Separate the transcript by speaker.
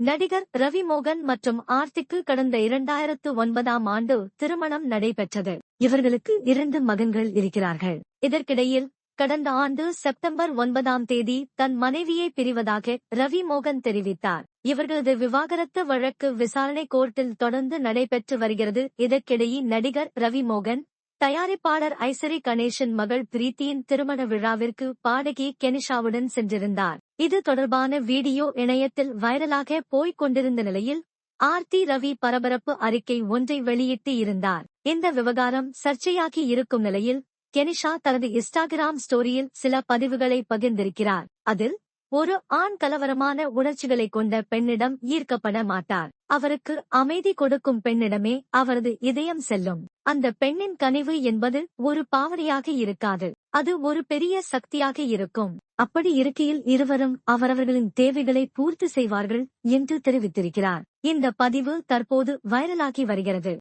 Speaker 1: நடிகர் ரவி மோகன் மற்றும் ஆர்த்திக்கு கடந்த 2009ஆம் ஆண்டு திருமணம் நடைபெற்றது. இவர்களுக்கு 2 மகன்கள் இருக்கிறார்கள். இதற்கிடையில் கடந்த ஆண்டு செப்டம்பர் 9ஆம் தேதி தன் மனைவியை பிரிவதாக ரவி மோகன் தெரிவித்தார். இவர்களது விவாகரத்து வழக்கு விசாரணை கோர்ட்டில் தொடர்ந்து நடைபெற்று வருகிறது. இதற்கிடையே நடிகர் ரவி மோகன் தயாரிப்பாளர் ஐசரி கணேசன் மகள் பிரீத்தியின் திருமண விழாவிற்கு பாடகி கெனிஷாவுடன் சென்றிருந்தார். இது தொடர்பான வீடியோ இணையத்தில் வைரலாக போய்க் கொண்டிருந்த நிலையில் ஆர்த்தி ரவி பரபரப்பு அறிக்கை ஒன்றை வெளியிட்டு இருந்தார். இந்த விவகாரம் சர்ச்சையாகி இருக்கும் நிலையில் கெனிஷா தனது இன்ஸ்டாகிராம் ஸ்டோரியில் சில பதிவுகளை பகிர்ந்திருக்கிறார். அதில் ஒரு ஆண் கலவரமான உணர்ச்சிகளை கொண்ட பெண்ணிடம் ஈர்க்கப்பட மாட்டார். அவருக்கு அமைதி கொடுக்கும் பெண்ணிடமே அவரது இதயம் செல்லும். அந்த பெண்ணின் கனிவு என்பது ஒரு பாவனையாக இருக்காது, அது ஒரு பெரிய சக்தியாக இருக்கும். அப்படி இருக்கையில் இருவரும் அவரவர்களின் தேவைகளை பூர்த்தி செய்வார்கள் என்று தெரிவித்திருக்கிறார். இந்த பதிவு தற்போது வைரலாகி வருகிறது.